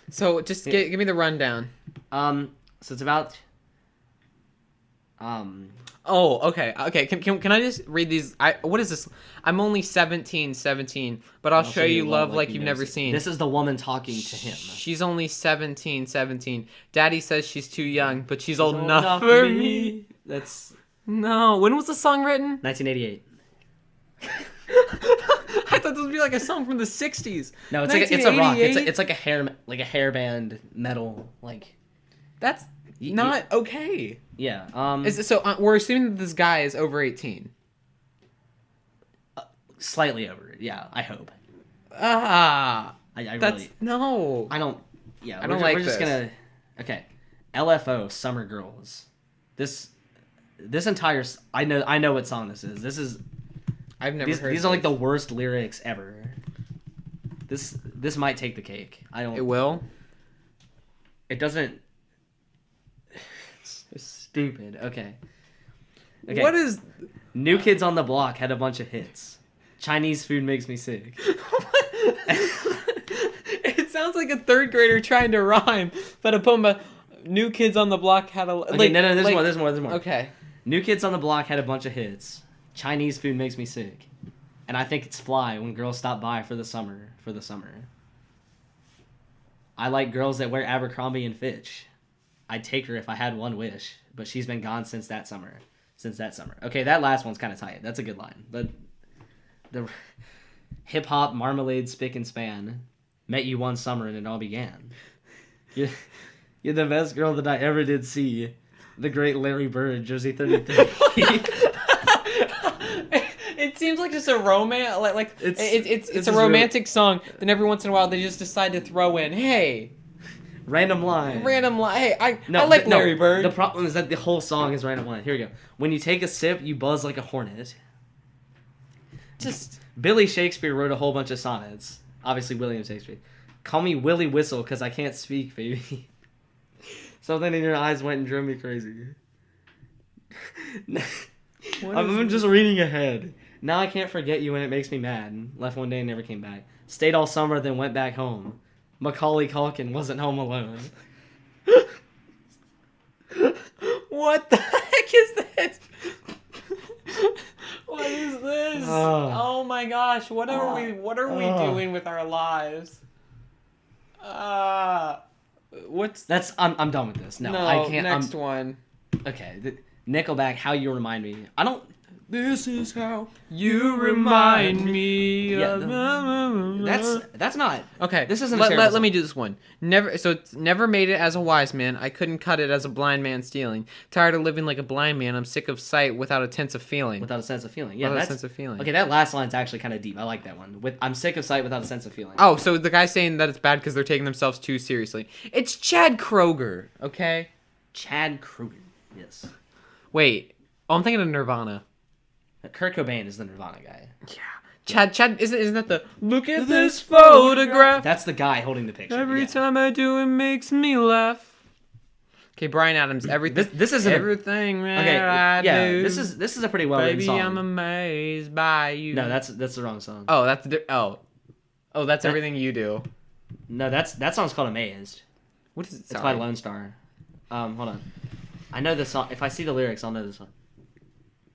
So, just give me the rundown. So it's about... Oh, okay. Can I just read these? What is this? I'm only 17, but I'll show you love like you've never seen. This is the woman talking to him. She's only 17. Daddy says she's too young, but she's old enough for me. No. When was the song written? 1988. I thought this would be like a song from the 60s. No, it's a rock. It's like a hair band metal like. That's not okay. Yeah. We're assuming that this guy is over 18. Slightly over it. Yeah, I hope. I that's really, no. I don't. Yeah, I don't like We're just gonna. Okay, LFO Summer Girls. This entire. I know what song this is. This is. I've never heard. These are like the worst lyrics ever. This might take the cake. I don't. It will. It doesn't. It's stupid. Okay. What is... New Kids on the Block had a bunch of hits. Chinese food makes me sick. It sounds like a 3rd grader trying to rhyme. But New Kids on the Block had a... Okay, no, there's more. Okay. New Kids on the Block had a bunch of hits. Chinese food makes me sick. And I think it's fly when girls stop by for the summer. I like girls that wear Abercrombie and Fitch. I'd take her if I had one wish, but she's been gone since that summer. Okay, that last one's kind of tight. That's a good line. But the hip-hop, marmalade, spick and span. Met you one summer and it all began. You're the best girl that I ever did see. The great Larry Bird, Jersey 33. It seems like just a romance, like it's a romantic song. Then every once in a while they just decide to throw in, hey, random line. Hey, I like Larry Bird. The problem is that the whole song is random line. Here we go. When you take a sip, you buzz like a hornet. Just Billy Shakespeare wrote a whole bunch of sonnets. Obviously, William Shakespeare. Call me Willie Whistle because I can't speak, baby. Something in your eyes went and drove me crazy. I'm just reading ahead. Now I can't forget you and it makes me mad. Left one day and never came back. Stayed all summer, then went back home. Macaulay Culkin wasn't home alone. What the heck is this? What is this? Oh my gosh! What are we doing with our lives? I'm done with this. No, I can't. Next one. Okay, Nickelback. How You Remind Me. This is how you remind me Yeah, of... That's not... Okay, This isn't a let terrible me song. do this one. It's never made it as a wise man. I couldn't cut it as a blind man stealing. Tired of living like a blind man. I'm sick of sight without a sense of feeling. Without a sense of feeling. Yeah, Without a that's... sense of feeling. Okay, that last line's actually kind of deep. I like that one. I'm sick of sight without a sense of feeling. Oh, so the guy's saying that it's bad because they're taking themselves too seriously. It's Chad Kroeger, okay? Chad Kroeger. Yes. Wait. Oh, I'm thinking of Nirvana. Kurt Cobain is the Nirvana guy. Yeah. Chad, isn't that the look at this photograph? That's the guy holding the picture. Every yeah. time I do, it makes me laugh. Okay, Bryan Adams. Everything. This isn't everything that Okay, I yeah, do. this is a pretty well written Baby, song. I'm amazed by you. No, that's the wrong song. Oh, that's that's everything you do. No, that song's called Amazed. What is it? It's by Lone Star. Hold on. I know this song. If I see the lyrics, I'll know this song.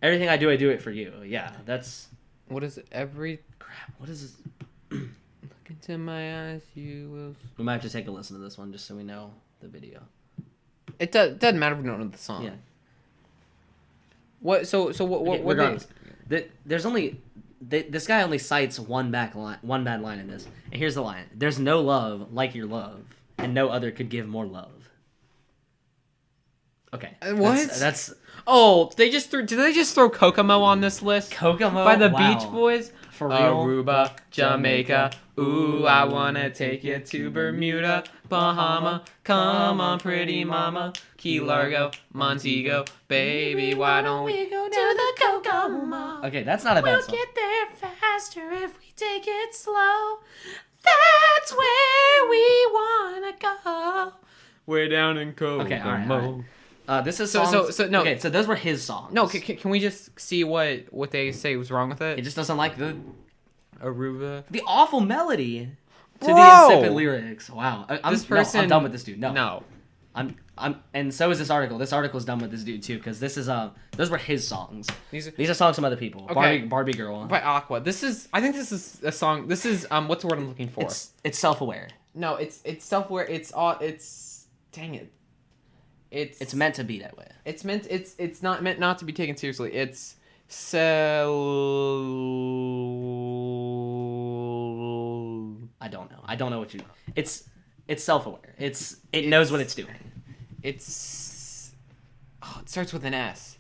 Everything I do it for you. Yeah, that's... What is it? Crap, what is this? Look into my eyes, you will... We might have to take a listen to this one just so we know the video. It doesn't matter if we don't know the song. Yeah. What? So what? Okay, What? regardless, there's only... this guy only cites one bad line in this. And here's the line. There's no love like your love, and no other could give more love. Okay. What? That's Oh, did they just throw Kokomo on this list? Kokomo By the Wow. Beach Boys? For real? Aruba, Jamaica, ooh, I wanna take you to Bermuda, Bahama, come on pretty mama, Key Largo, Montego, baby, why don't we go to the Kokomo? Okay, that's not a bad song. Get there faster if we take it slow, that's where we wanna go. We're down in Kokomo. Okay, all right. This is So- songs... so no. Okay, so those were his songs. No, can we just see what they say was wrong with It it? just doesn't like the Aruba. awful melody to Bro! the insipid lyrics. Wow. I'm Person. done with this dude. No. No. And so is this article. This article's done with this dude too, because this is those were his songs. These are These are songs from other people. Okay. Barbie Girl. by Aqua. I think this is a song. This is what's the word I'm looking for? It's self-aware. No, it's self-aware. Dang it. It's meant to be that way. It's not meant not to be taken seriously. It's I don't know what you. It's self-aware. It knows what it's doing. it starts with an S.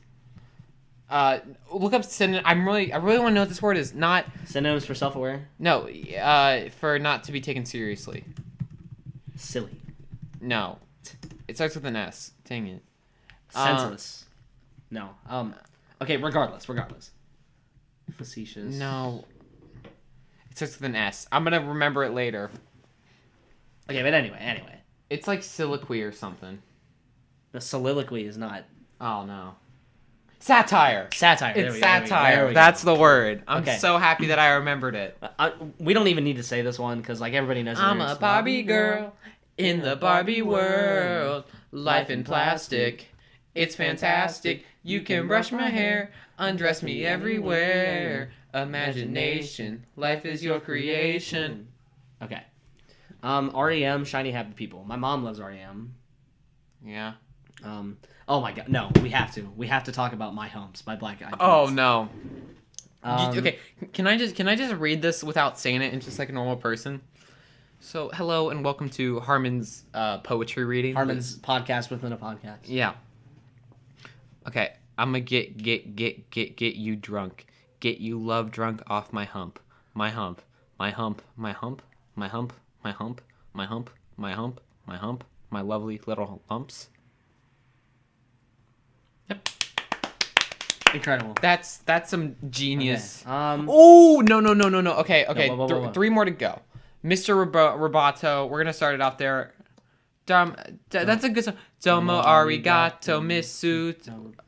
Look up synonym. I really want to know what this word is. Not Synonyms for self-aware. no. For not to be taken seriously. Silly. No. It starts with an S. Dang it. Senseless. No. Okay. Regardless. Facetious. No. It starts with an S. I'm gonna remember it later. Okay, but anyway. It's like soliloquy or something. The soliloquy is not Oh no. Satire. satire. There It's we go, there we go, there satire. we go. That's the word. I'm Okay. so happy that I remembered it. We don't even need to say this one because like everybody knows. the I'm a lyrics. Barbie girl in the Barbie world. Life in plastic. It's fantastic. You can brush my hair, undress me everywhere. Imagination. Life is your creation. Okay. REM, Shiny Happy People. My mom loves REM. Yeah. Oh my god, no, we have to talk about My Humps by Black Eyed Peas. Oh no. Um, Okay, can I just read this without saying it in just like a normal person? So, hello and welcome to Harmon's poetry reading. Harmon's podcast within a podcast. Yeah. Okay, I'm gonna get you drunk. Get you love drunk off my hump. My hump. My hump. My hump. My hump. My hump. My hump. My hump. My hump. My lovely little lumps. Yep. Incredible. That's some genius. Okay. Oh no. Okay. No, whoa. 3 more to go. Mr. Roboto. We're gonna start it off there. That's a good song. Domo arigato, Misu.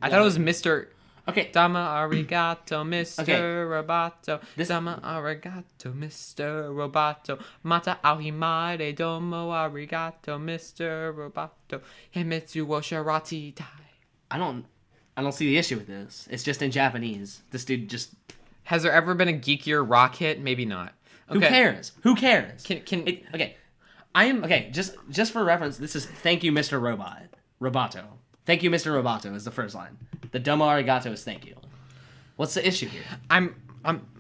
I thought it was Mr. Okay. Domo arigato, Mr. Okay. Roboto. Domo arigato, Mr. Roboto. Mata ahimare, domo arigato, Mr. Roboto. Himitsu wo sharati tai. I don't see the issue with this. It's just in Japanese. This dude just. Has there ever been a geekier rock hit? Maybe not. Okay. Who cares? Okay. Okay, just for reference, this is thank you, Mr. Roboto. Thank you, Mr. Roboto is the first line. The domo arigato is thank you. What's the issue here? I'm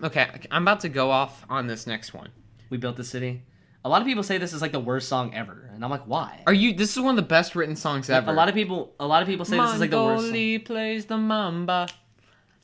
okay. I'm about to go off on this next one. We built the city. A lot of people say this is like the worst song ever, and I'm like, why? This is one of the best written songs ever. A lot of people say this is like the worst. Mongoli plays the mamba.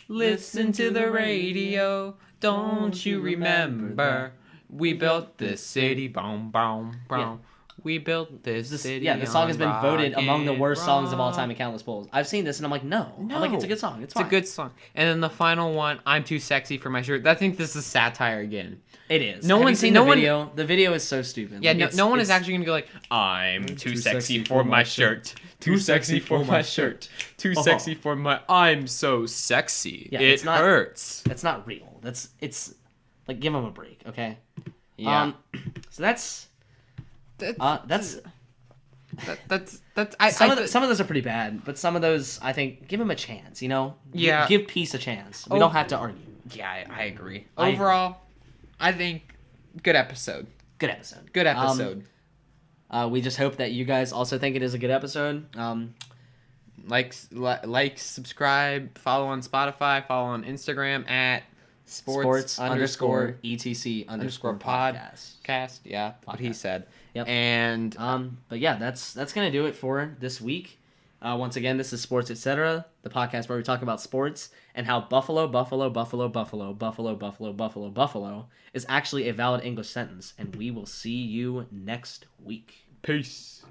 Listen to the radio. Don't you remember? We built this city. Boom, boom, boom. Yeah. We built this city. Yeah, the song has been voted among the worst songs of all time rock. in countless polls. I've seen this and I'm like, no. I'm like, it's a good song. It's fine. a good song. And then the final one, I'm too sexy for my shirt. I think this is satire again. It is. No Have one's you seen no the one, video. The video is so stupid. Yeah, Like, no one is actually gonna go like, I'm too sexy for my shirt. Too sexy for my shirt. Too sexy for my. I'm so sexy. Yeah, it hurts. That's not real. It's like, give them a break, okay? Yeah. So that's some of those are pretty bad, but some of those I think give them a chance. You know, Yeah. give peace a chance. We don't have to argue. Yeah, I agree. Overall, I think good episode. Good episode. Good episode. We just hope that you guys also think it is a good episode. Like, subscribe, follow on Spotify, follow on Instagram at sports underscore etc underscore podcast. podcast. Yeah, what he said. Yep. And but yeah, that's gonna do it for this week. Once again, this is Sports Etc., the podcast where we talk about sports and how Buffalo is actually a valid English sentence. And we will see you next week. peace.